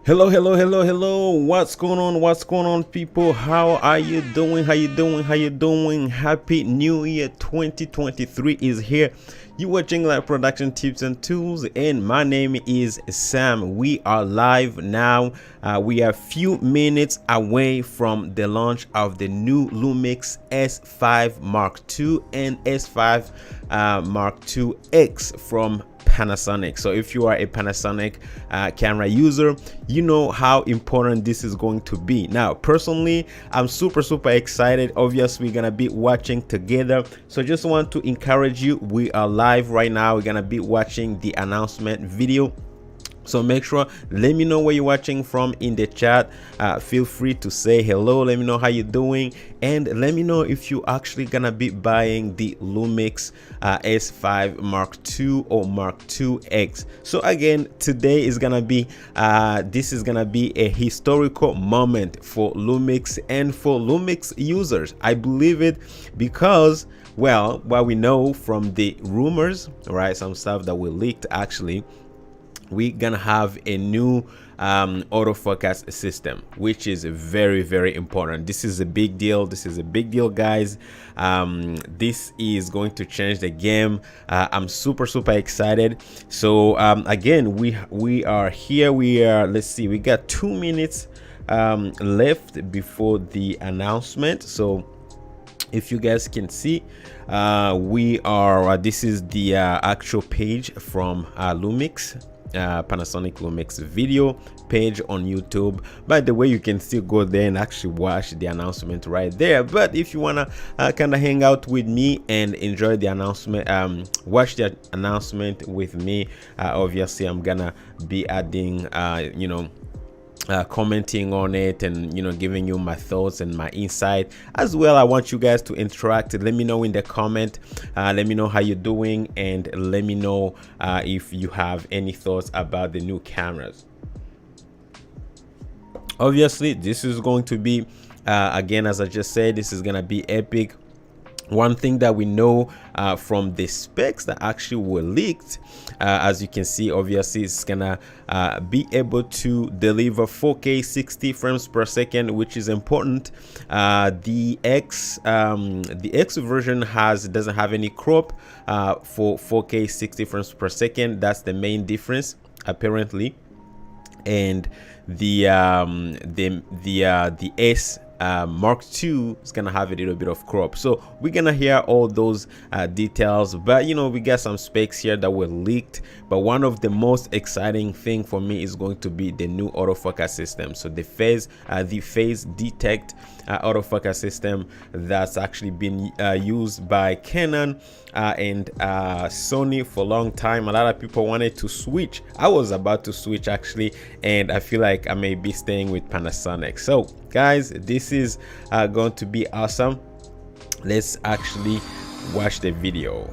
Hello. What's going on? What's going on, people? How are you doing? How you doing? Happy New Year 2023 is here. You watching Live Production Tips and Tools, and my name is Sam. We are live now. We are a few minutes away from the launch of the new LUMIX S5 Mark II and S5 Mark II X from Panasonic. So if you are a Panasonic camera user, you know how important this is going to be. Now personally, I'm super excited. Obviously we're gonna be watching together, so just want to encourage you, we are live right now. We're gonna be watching the announcement video, so make sure, let me know where you're watching from in the chat. Feel free to say hello, let me know how you're doing, and let me know if you actually gonna be buying the LUMIX S5 Mark II or Mark II X. So again, today is gonna be this is gonna be a historical moment for LUMIX and for LUMIX users. I believe it because, well, what we know from the rumors, right, some stuff that were leaked, actually we're gonna have a new autofocus system, which is very important. This is a big deal. Guys. This is going to change the game. I'm super excited. So again, we are here. Let's see, we got 2 minutes left before the announcement. So if you guys can see, we are this is the actual page from LUMIX, Panasonic LUMIX video page on YouTube. By the way, you can still go there and actually watch the announcement right there. But if you wanna kind of hang out with me and enjoy the announcement, watch the announcement with me, obviously I'm gonna be adding commenting on it, and giving you my thoughts and my insight as well. I want you guys to interact. Let me know in the comment, let me know how you're doing, and let me know if you have any thoughts about the new cameras. Obviously this is going to be again, as I just said, this is gonna be epic. One thing that we know from the specs that actually were leaked, as you can see, obviously it's gonna be able to deliver 4K 60 frames per second, which is important. The X version doesn't have any crop for 4K 60 frames per second. That's the main difference apparently. And the S Mark II is gonna have a little bit of crop. So we're gonna hear all those details, but we got some specs here that were leaked. But one of the most exciting thing for me is going to be the new autofocus system. So the phase detect autofocus system that's actually been used by Canon and Sony for a long time. A lot of people wanted to switch. I was about to switch actually, and I feel like I may be staying with Panasonic. So guys, this is going to be awesome. Let's actually watch the video.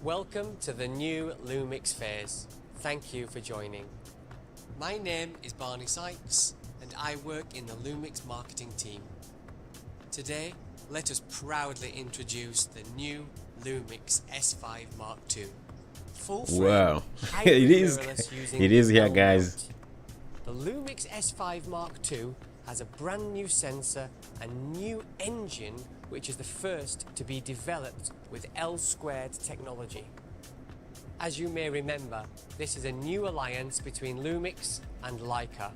Welcome to the new LUMIX phase. Thank you for joining. My name is Barney Sykes and I work in the LUMIX marketing team. Today, let us proudly introduce the new LUMIX S5 Mark II. full frame, Wow. hybrid It is. mirrorless using It is here, L guys. mode. The LUMIX S5 Mark II has a brand new sensor and new engine, which is the first to be developed with L-squared technology. As you may remember, this is a new alliance between LUMIX and Leica.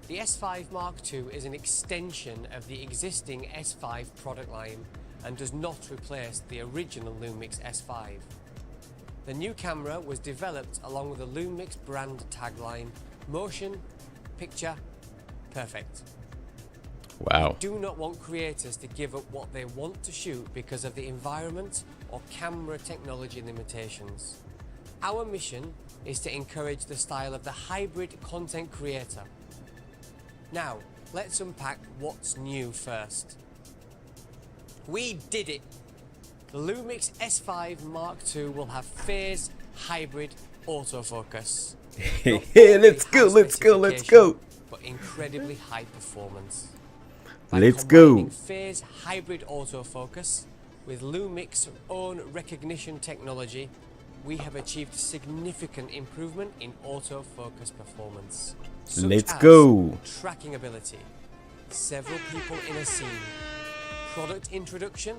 The S5 Mark II is an extension of the existing S5 product line and does not replace the original LUMIX S5. The new camera was developed along with the LUMIX brand tagline, Motion, Picture, Perfect. Wow. We do not want creators to give up what they want to shoot because of the environment or camera technology limitations. Our mission is to encourage the style of the hybrid content creator. Now, let's unpack what's new first. We did it! The LUMIX S5 Mark II will have phase hybrid autofocus. Not Hey, let's only go, high let's go, let's go. specification, But incredibly high performance. By Let's combining go. phase hybrid autofocus with LUMIX's own recognition technology, we have achieved significant improvement in autofocus performance. Such Let's as go. tracking ability, several people in a scene, product introduction,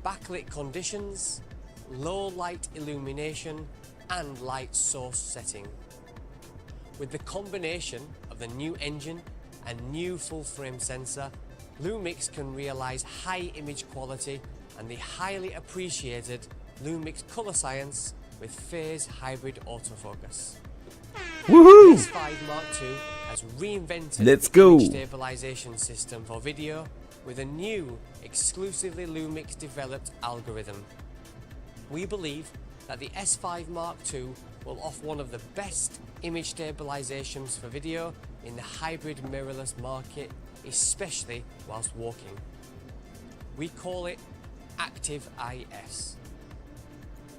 backlit conditions, low light illumination, and light source setting. With the combination of the new engine and new full-frame sensor, LUMIX can realize high image quality and the highly appreciated LUMIX color science with phase hybrid autofocus. Woohoo! S5 Mark II has reinvented Let's the go. image stabilization system for video with a new, exclusively LUMIX developed algorithm. We believe that the S5 Mark II will offer one of the best image stabilizations for video in the hybrid mirrorless market, especially whilst walking. We call it Active IS.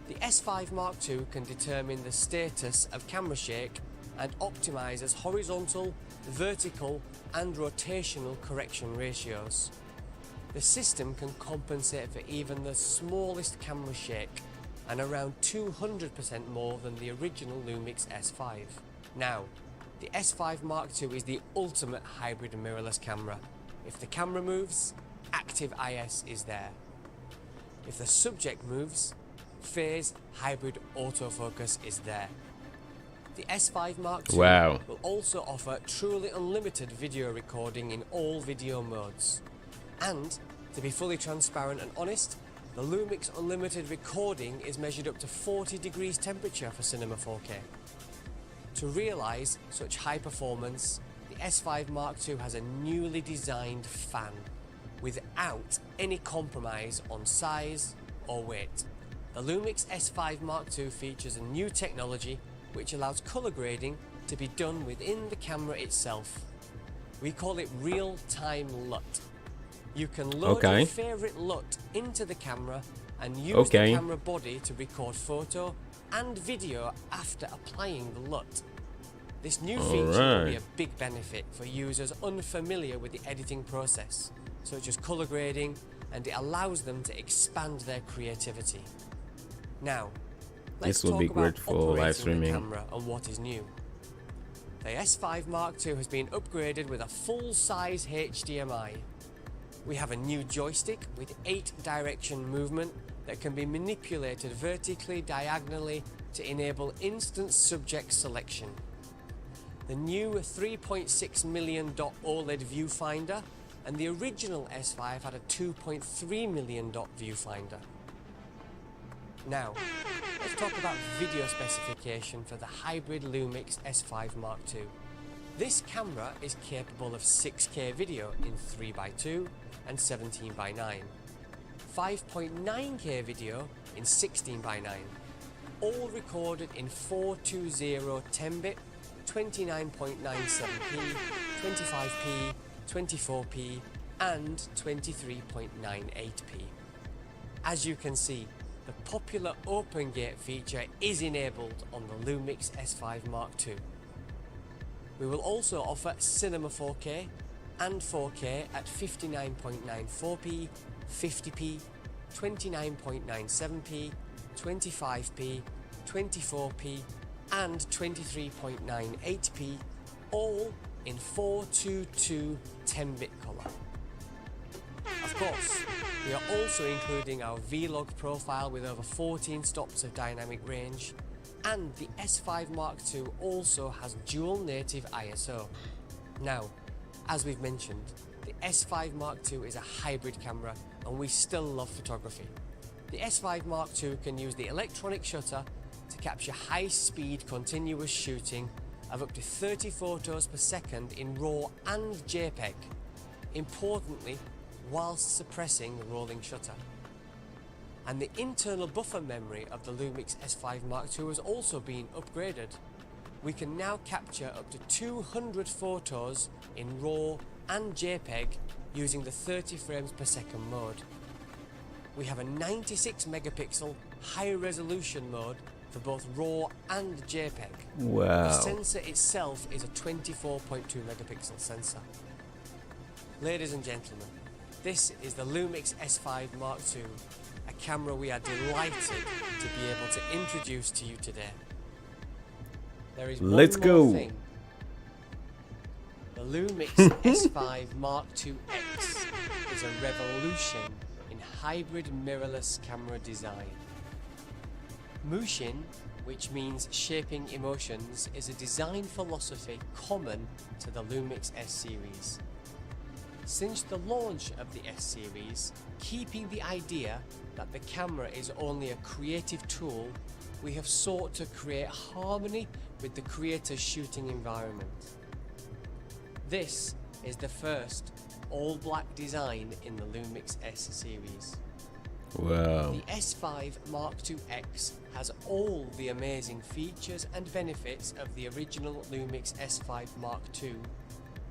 The S5 Mark II can determine the status of camera shake and optimizes horizontal, vertical and rotational correction ratios. The system can compensate for even the smallest camera shake and around 200% more than the original LUMIX S5. Now, the S5 Mark II is the ultimate hybrid mirrorless camera. If the camera moves, Active IS is there. If the subject moves, phase hybrid autofocus is there. The S5 Mark II Wow. will also offer truly unlimited video recording in all video modes. And, to be fully transparent and honest, the LUMIX Unlimited recording is measured up to 40 degrees temperature for Cinema 4K. To realise such high performance, the S5 Mark II has a newly designed fan, without any compromise on size or weight. The LUMIX S5 Mark II features a new technology which allows colour grading to be done within the camera itself. We call it real-time LUT. You can load your favourite LUT into the camera and use the camera body to record photo and video after applying the LUT. This new feature will be a big benefit for users unfamiliar with the editing process, such as colour grading, and it allows them to expand their creativity. Now, let's This will be talk great about for live operating the streaming. camera and what is new. The S5 Mark II has been upgraded with a full-size HDMI. We have a new joystick with 8-direction movement that can be manipulated vertically, diagonally to enable instant subject selection. The new 3.6 million dot OLED viewfinder and the original S5 had a 2.3 million dot viewfinder. Now, let's talk about video specification for the hybrid LUMIX S5 Mark II. This camera is capable of 6K video in 3x2 and 17x9, 5.9K video in 16x9, all recorded in 420 10-bit, 29.97p, 25p, 24p and 23.98p. As you can see, the popular Open Gate feature is enabled on the LUMIX S5 Mark II. We will also offer Cinema 4K and 4K at 59.94p, 50p, 29.97p, 25p 24p and 23.98p, all in 422 10-bit colour. Of course, we are also including our V-Log profile with over 14 stops of dynamic range, and the S5 Mark II also has dual native ISO. Now, as we've mentioned, the S5 Mark II is a hybrid camera and we still love photography. The S5 Mark II can use the electronic shutter to capture high-speed continuous shooting of up to 30 photos per second in RAW and JPEG, importantly whilst suppressing the rolling shutter. And the internal buffer memory of the LUMIX S5 Mark II has also been upgraded. We can now capture up to 200 photos in RAW and JPEG using the 30 frames per second mode. We have a 96 megapixel high resolution mode for both RAW and JPEG. Wow. The sensor itself is a 24.2 megapixel sensor. Ladies and gentlemen, this is the LUMIX S5 Mark II, a camera we are delighted to be able to introduce to you today. There is Let's one more go. thing. The LUMIX S5 Mark II X is a revolution in hybrid mirrorless camera design. Mushin, which means shaping emotions, is a design philosophy common to the LUMIX S series. Since the launch of the S series, keeping the idea that the camera is only a creative tool, we have sought to create harmony with the creator's shooting environment. This is the first all-black design in the LUMIX S series. Wow. The S5 Mark II X has all the amazing features and benefits of the original LUMIX S5 Mark II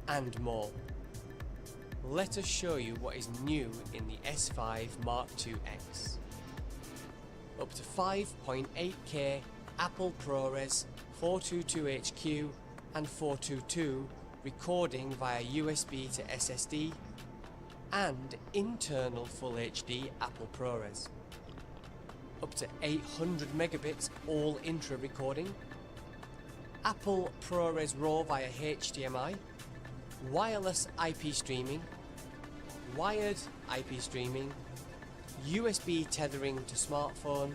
and more. Let us show you what is new in the S5 Mark II X. Up to 5.8K Apple ProRes 422HQ and 422 recording via USB to SSD, and internal Full HD Apple ProRes. Up to 800 megabits all intra recording, Apple ProRes RAW via HDMI, wireless IP streaming, wired IP streaming, USB tethering to smartphone,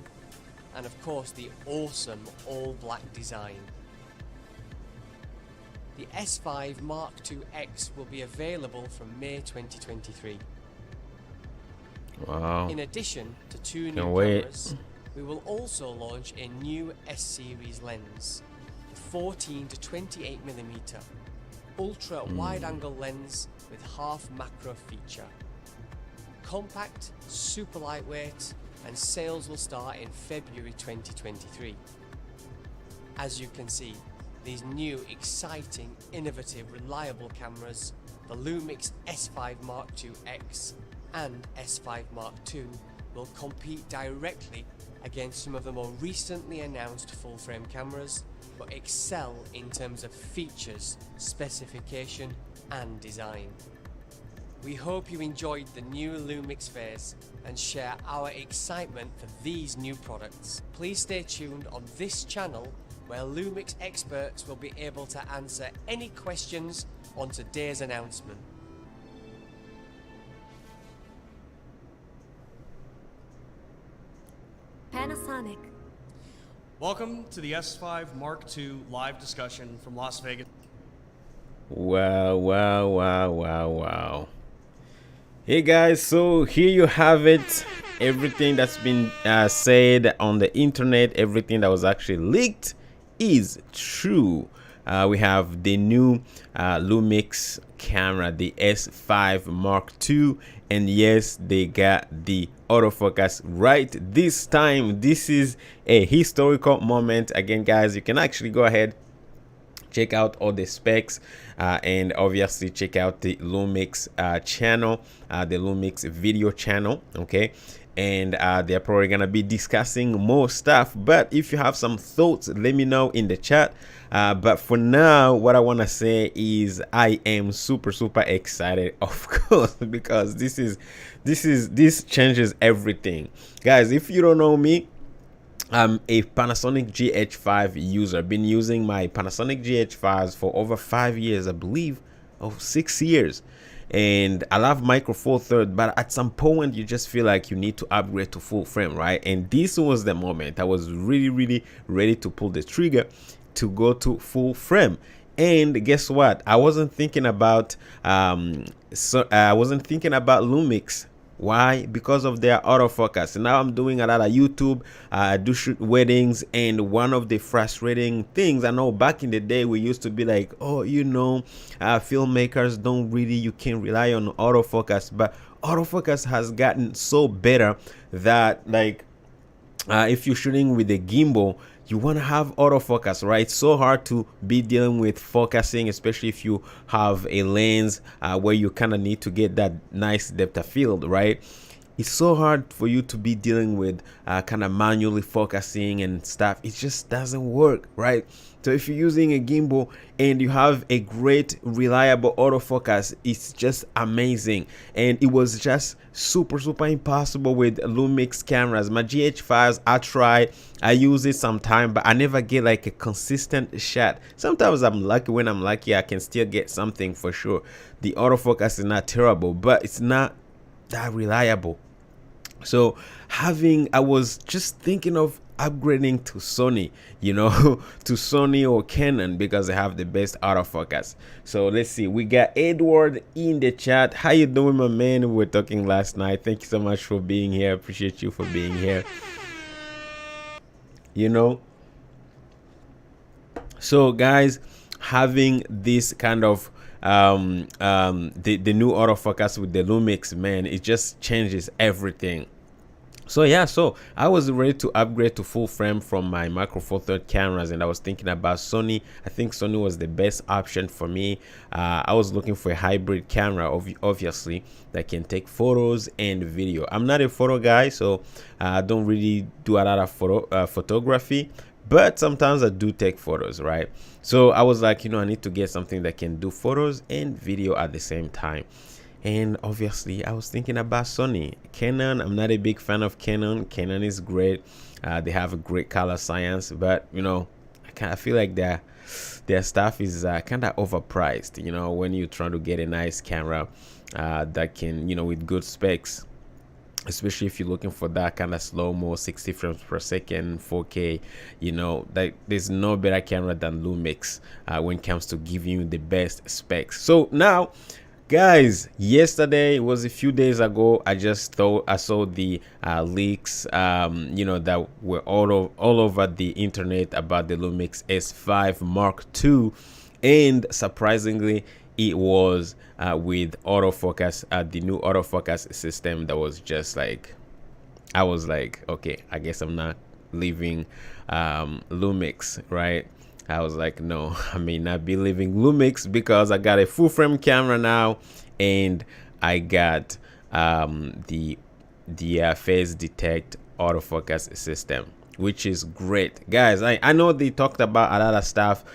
and of course the awesome all-black design. The S5 Mark II X will be available from May 2023. Wow. In addition to two new Can't wait. cameras, we will also launch a new S-series lens, 14 to 28mm, ultra wide-angle lens with half macro feature. Compact, super lightweight, and sales will start in February 2023. As you can see, these new, exciting, innovative, reliable cameras, the LUMIX S5 Mark II X and S5 Mark II, will compete directly against some of the more recently announced full-frame cameras, but excel in terms of features, specification and design. We hope you enjoyed the new LUMIX phase and share our excitement for these new products. Please stay tuned on this channel where LUMIX experts will be able to answer any questions on today's announcement. Panasonic. Welcome to the S5 Mark II live discussion from Las Vegas. Wow, wow, wow, wow, wow. Hey guys, so here you have it. Everything that's been said on the internet, everything that was actually leaked is true. We have the new LUMIX camera, the S5 Mark II, and yes, they got the autofocus right this time. This is a historical moment. Again, guys, you can actually go ahead, check out all the specs, and obviously check out the LUMIX channel, the LUMIX video channel, okay? And they're probably gonna be discussing more stuff, but if you have some thoughts, let me know in the chat. But for now, what I want to say is I am super excited, of course, because this changes everything. Guys, if you don't know me, I'm a Panasonic GH5 user. Been using my Panasonic GH5s for over 5 years, I believe, or 6 years. And I love Micro Four Third, but at some point you just feel like you need to upgrade to full frame, right? And this was the moment I was really ready to pull the trigger to go to full frame. And guess what? I wasn't thinking about LUMIX. Why? Because of their autofocus. Now I'm doing a lot of YouTube. I do shoot weddings, and one of the frustrating things, I know back in the day we used to be like, oh, filmmakers don't really, you can rely on autofocus, but autofocus has gotten so better that, like, if you're shooting with a gimbal, you want to have autofocus, right? It's so hard to be dealing with focusing, especially if you have a lens where you kind of need to get that nice depth of field, right? It's so hard for you to be dealing with kind of manually focusing and stuff. It just doesn't work, right? So if you're using a gimbal and you have a great reliable autofocus, it's just amazing. And it was just super impossible with LUMIX cameras. My GH5s, I try, I use it sometime, but I never get like a consistent shot. Sometimes I'm lucky. When I'm lucky, I can still get something for sure. The autofocus is not terrible, but it's not that reliable. So I was just thinking of upgrading to Sony, to Sony or Canon, because they have the best autofocus. So let's see, we got Edward in the chat. How you doing, my man? We were talking last night. Thank you so much for being here. Appreciate you for being here. So guys, having this kind of the new autofocus with the LUMIX, man, it just changes everything. So yeah, so I was ready to upgrade to full frame from my Micro Four Third cameras, and I was thinking about Sony. I think Sony was the best option for me. I was looking for a hybrid camera, obviously, that can take photos and video. I'm not a photo guy, so I don't really do a lot of photography, but sometimes I do take photos, right? So I was like, I need to get something that can do photos and video at the same time. And obviously I was thinking about Sony. Canon, I'm not a big fan of Canon. Canon is great. They have a great color science, but I kind of feel like their stuff is kind of overpriced, when you're trying to get a nice camera that can, with good specs, especially if you're looking for that kind of slow-mo 60 frames per second 4K. There's no better camera than LUMIX when it comes to giving you the best specs. So now, guys, yesterday, it was a few days ago, I saw the leaks that were all over the internet about the LUMIX S5 Mark II, and surprisingly it was with autofocus, the new autofocus system. That was just like, I was like, okay, I guess I'm not leaving LUMIX, right? I was like, no, I may not be leaving LUMIX, because I got a full frame camera now, and I got the phase detect autofocus system, which is great, guys. I know they talked about a lot of stuff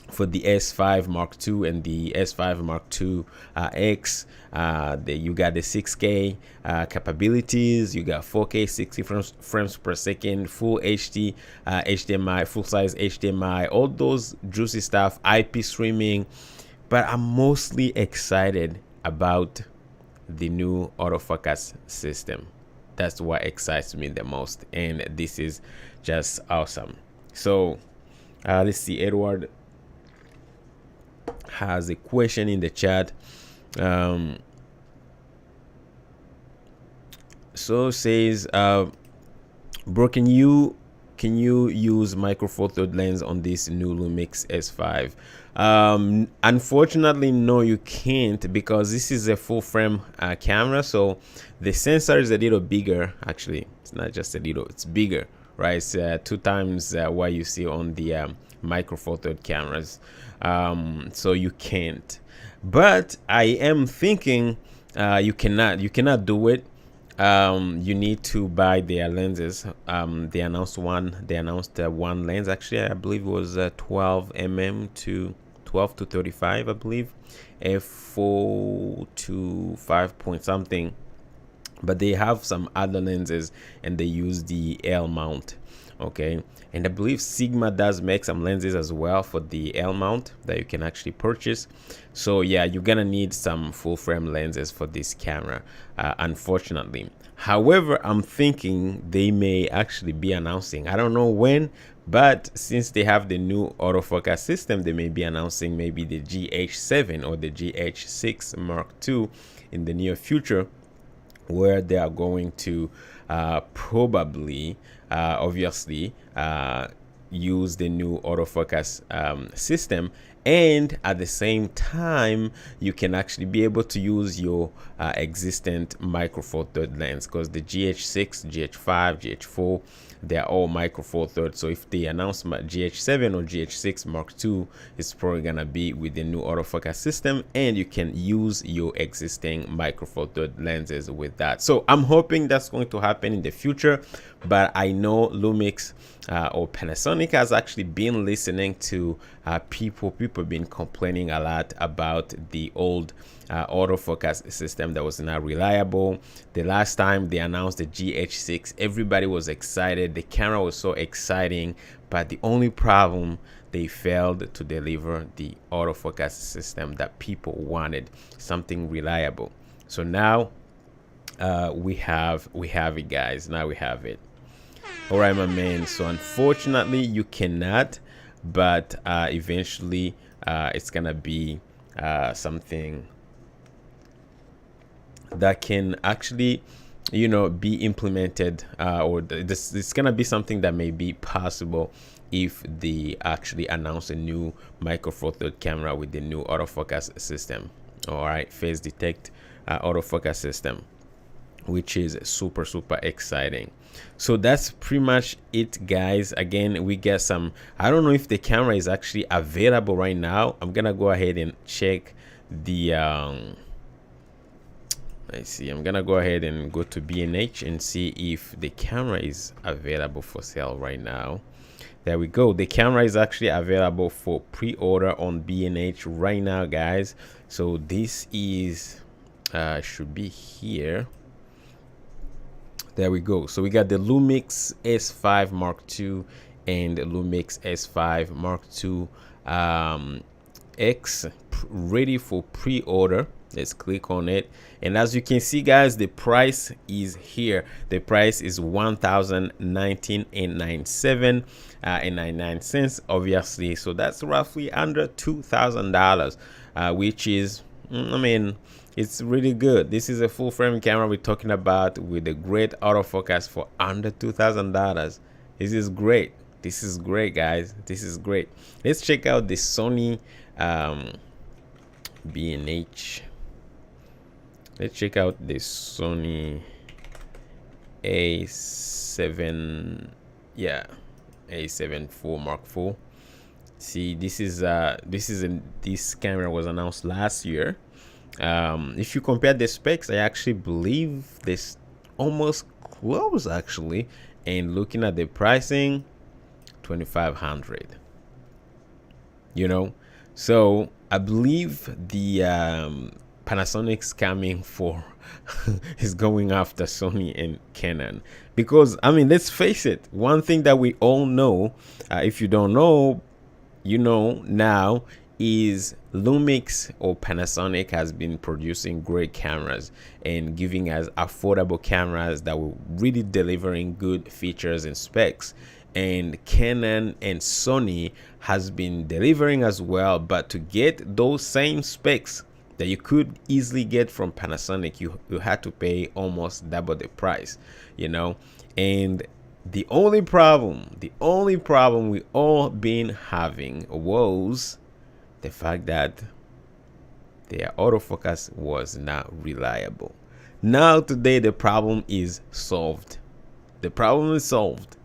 for the S5 Mark II and the S5 Mark II X. You got the 6K capabilities, you got 4K 60 frames per second, full HD HDMI, full size HDMI, all those juicy stuff, IP streaming. But I'm mostly excited about the new autofocus system. That's what excites me the most, and this is just awesome. So let's see, Edward has a question in the chat. So says, bro, can you use Micro Four Third lens on this new LUMIX S5? Unfortunately, no, you can't, because this is a full frame camera, so the sensor is a little bigger. Actually, it's not just a little, it's bigger, right? It's 2 times what you see on the Micro Four Third cameras. So you can't, but I am thinking you cannot do it. You need to buy their lenses. They announced one lens, actually. I believe it was 12 mm to 12 to 35, I believe, f4 to 5 point something but they have some other lenses and they use the L mount. Okay, and I believe Sigma does make some lenses as well for the L mount that you can actually purchase. So yeah, you're gonna need some full frame lenses for this camera, unfortunately. However, I'm thinking they may actually be announcing, I don't know when, but since they have the new autofocus system, they may be announcing maybe the GH7 or the GH6 Mark II in the near future, where they are going to probably obviously use the new autofocus system, and at the same time you can actually be able to use your existing micro four third lens, because the GH6, GH5, GH4, they're all micro four third. So if they announce GH7 or GH6 Mark II, it's probably gonna be with the new autofocus system, and you can use your existing micro four third lenses with that. So I'm hoping that's going to happen in the future, but I know LUMIX or Panasonic has actually been listening to people been complaining a lot about the old autofocus system that was not reliable. The last time they announced the GH6, everybody was excited, the camera was so exciting, but the only problem, they failed to deliver the autofocus system that people wanted, something reliable. So now we have it, guys. Now we have it. All right, my man. So unfortunately you cannot, but eventually it's gonna be something that can actually, you know, be implemented, or it's gonna be something that may be possible if they actually announce a new micro four third camera with the new autofocus system. All right, phase detect autofocus system, which is super exciting. So that's pretty much it, guys. Again, we get some, I don't know if the camera is actually available right now. I'm gonna go ahead and check the let's see, I'm gonna go ahead and go to B&H and see if the camera is available for sale right now. There we go. The camera is actually available for pre-order on B&H right now, guys. So this is should be here. There we go. So we got the LUMIX S5 Mark II and the LUMIX S5 Mark II X ready for pre-order. Let's click on it, and as you can see, guys, the price is here. The price is $1,019.97 and 99 cents, obviously. So that's roughly under $2,000, which is, I mean, it's really good. This is a full frame camera we're talking about with a great autofocus for under $2,000. This is great. This is great, guys. This is great. Let's check out the Sony B&H. Let's check out the Sony A7, yeah, A7 IV Mark IV. See, this camera was announced last year. If you compare the specs, I actually believe this almost close, actually. And looking at the pricing, $2,500. You know, so I believe the Panasonic's coming for is going after Sony and Canon, because I mean, let's face it, one thing that we all know, if you don't know, you know now, is LUMIX or Panasonic has been producing great cameras and giving us affordable cameras that were really delivering good features and specs. And Canon and Sony has been delivering as well, but to get those same specs that you could easily get from Panasonic, you had to pay almost double the price, you know. And the only problem we all been having was the fact that their autofocus was not reliable. Now today the problem is solved. The problem is solved.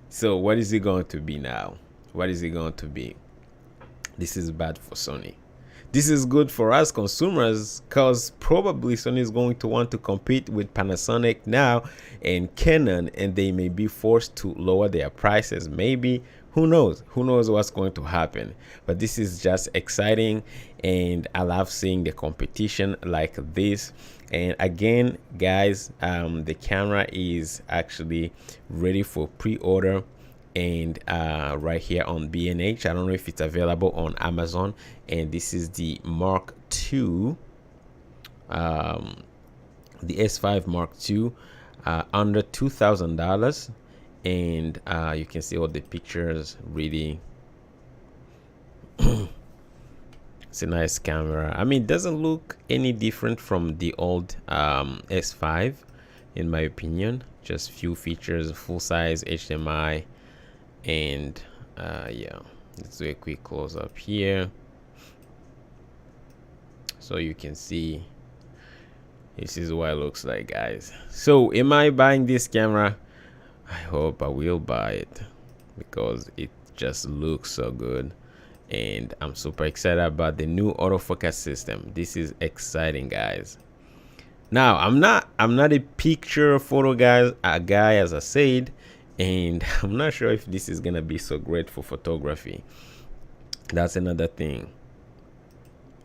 So what is it going to be now? What is it going to be? This is bad for Sony. This is good for us consumers, because probably Sony is going to want to compete with Panasonic now and Canon, and they may be forced to lower their prices. Maybe, who knows what's going to happen. But this is just exciting, and I love seeing the competition like this. And again, guys, the camera is actually ready for pre-order, and right here on B&H. I don't know if it's available on Amazon. And this is the Mark II, the S5 Mark II, under $2,000. And you can see all the pictures. Really, it's a nice camera. I mean, it doesn't look any different from the old S5 in my opinion. Just few features, full size HDMI, and yeah, let's do a quick close up here so you can see. This is what it looks like, guys. So am I buying this camera? I hope I will buy it because it just looks so good, and I'm super excited about the new autofocus system. This is exciting, guys. Now, I'm not a picture photo guy, as I said, and I'm not sure if this is gonna be so great for photography. That's another thing.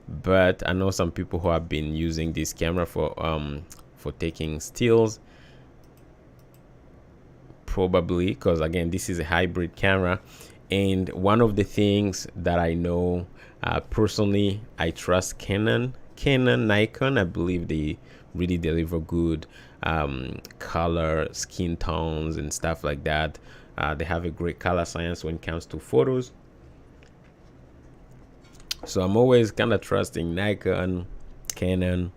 But I know some people who have been using this camera for taking stills, probably, because again, this is a hybrid camera. And one of the things that I know personally, I trust Canon, Nikon. I believe they really deliver good color, skin tones, and stuff like that. They have a great color science when it comes to photos. So I'm always kind of trusting Nikon, Canon.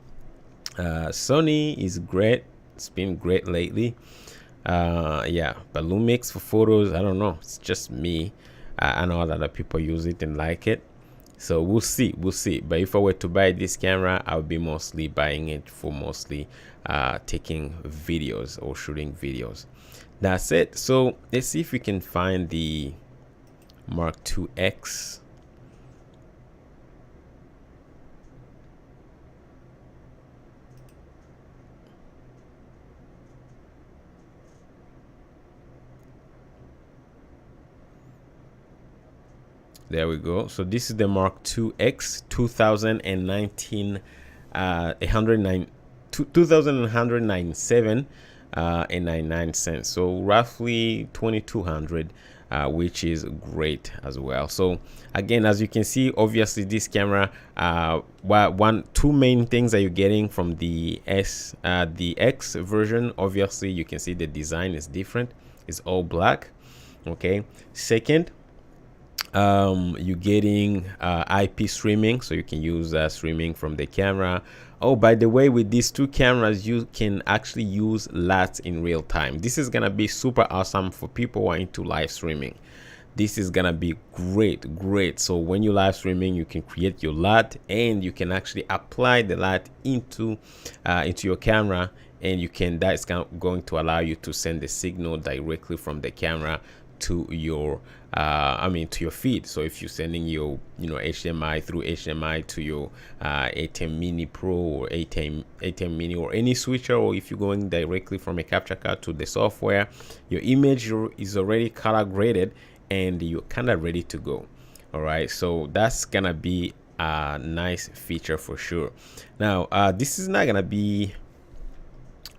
Sony is great. It's been great lately. Yeah, but LUMIX for photos, I don't know. It's just me. I know that other people use it and like it. So we'll see. But if I were to buy this camera, I would be mostly buying it for taking videos or shooting videos. That's it. So let's see if we can find the Mark II X. There we go. So this is the Mark II X 2019, 2,197 and 99 cents. So roughly 2,200, which is great as well. So again, as you can see, obviously this camera, two main things that you're getting from the X version. Obviously, you can see the design is different. It's all black. Okay. Second, you're getting IP streaming, so you can use streaming from the camera. Oh, by the way, with these two cameras, you can actually use LUTs in real time. This is gonna be super awesome for people who are into live streaming. This is gonna be great. So when you live streaming, you can create your LUT, and you can actually apply the LUT into your camera, and that's going to allow you to send the signal directly from the camera to your to your feed. So if you're sending your HDMI through HDMI to your A10 Mini Pro or A10 Mini or any switcher, or if you're going directly from a capture card to the software, your image is already color graded and you're kind of ready to go. All right, so that's gonna be a nice feature for sure. Now this is not gonna be,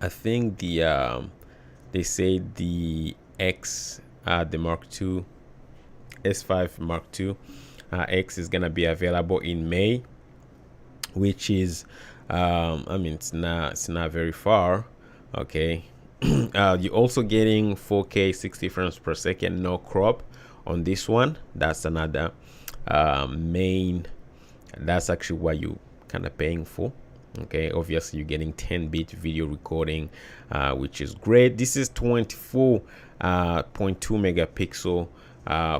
I think they say the the Mark II S5 Mark II X is gonna be available in May, which is it's not very far. Okay. You're also getting 4K 60 frames per second, no crop on this one. That's another that's actually what you kind of paying for. Okay, obviously you're getting 10-bit video recording, which is great. This is 24.2 megapixel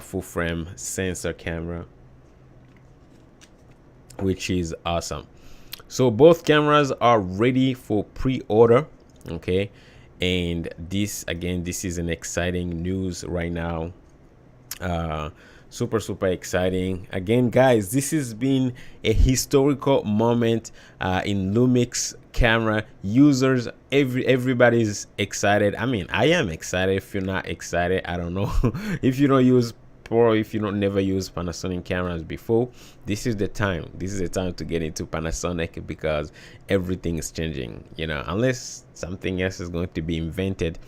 full frame sensor camera, which is awesome. So both cameras are ready for pre-order. Okay, and this is an exciting news right now. Super exciting. Again, guys, this has been a historical moment in LUMIX camera users. Everybody's excited. I mean, I am excited. If you're not excited, I don't know. If you don't use or if you don't never use Panasonic cameras before, this is the time. This is the time to get into Panasonic, because everything is changing, you know, unless something else is going to be invented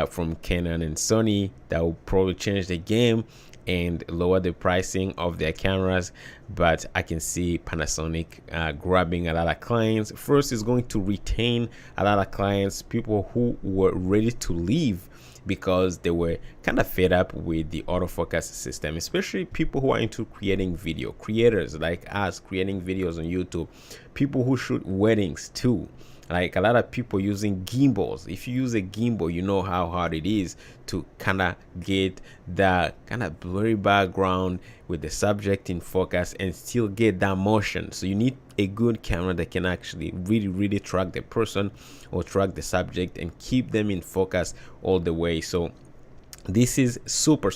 from Canon and Sony that will probably change the game and lower the pricing of their cameras. But I can see Panasonic grabbing a lot of clients. First, is going to retain a lot of clients, people who were ready to leave because they were kind of fed up with the autofocus system, especially people who are into creating video, creators like us creating videos on YouTube, people who shoot weddings too. Like a lot of people using gimbals. If you use a gimbal, you know how hard it is to kind of get the kind of blurry background with the subject in focus and still get that motion. So you need a good camera that can actually really track the person or track the subject and keep them in focus all the way. So this is super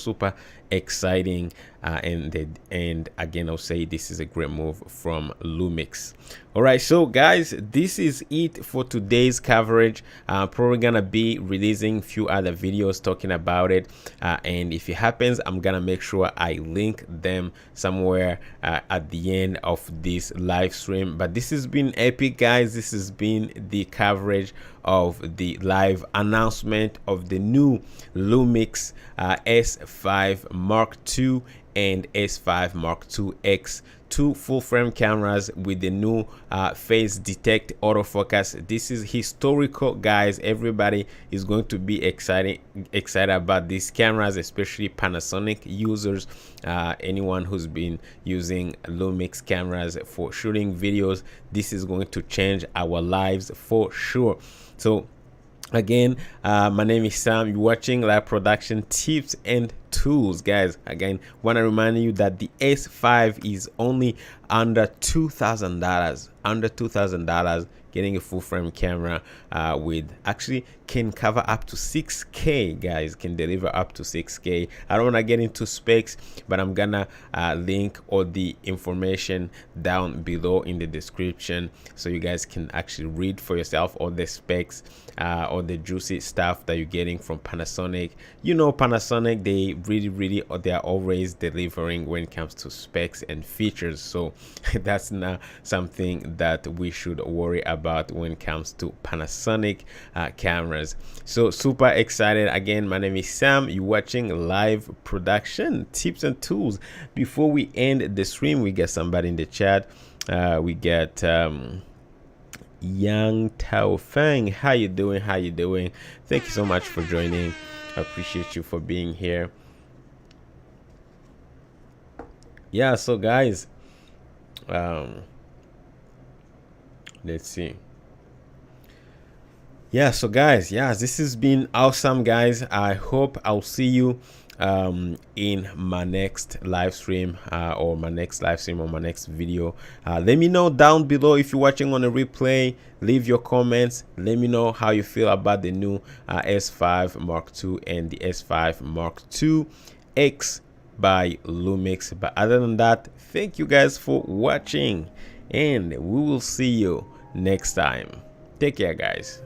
exciting, and again, I'll say this is a great move from LUMIX. All right, so guys, this is it for today's coverage. Probably gonna be releasing a few other videos talking about it, and if it happens, I'm gonna make sure I link them somewhere at the end of this live stream. But this has been epic, guys. This has been the coverage of the live announcement of the new LUMIX S5 Mark II and S5 Mark II X, two full frame cameras with the new face detect autofocus. This is historical, guys. Everybody is going to be excited about these cameras, especially Panasonic users. Anyone who's been using LUMIX cameras for shooting videos, this is going to change our lives for sure. So again, my name is Sam. You're watching Live Production Tips and Tools, guys. Again, want to remind you that the S5 is only under $2,000. Under $2,000, getting a full frame camera with actually can cover up to 6K, guys. Can deliver up to 6K. I don't want to get into specs, but I'm gonna link all the information down below in the description, so you guys can actually read for yourself all the specs, all the juicy stuff that you're getting from Panasonic. You know, Panasonic, they they are always delivering when it comes to specs and features. So that's not something that we should worry about when it comes to Panasonic cameras. So super excited. Again, my name is Sam. You're watching Live Production Tips and Tools. Before we end the stream, we get somebody in the chat. We get Yang Tao Feng. How you doing? How you doing? Thank you so much for joining. I appreciate you for being here. Yeah, so guys, let's see. Yeah, so guys, yeah, this has been awesome, guys. I hope I'll see you in my next live stream or my next video. Let me know down below if you're watching on a replay. Leave your comments. Let me know how you feel about the new S5 Mark II and the S5 Mark II X by LUMIX. But other than that, thank you guys for watching, and we will see you next time. Take care, guys.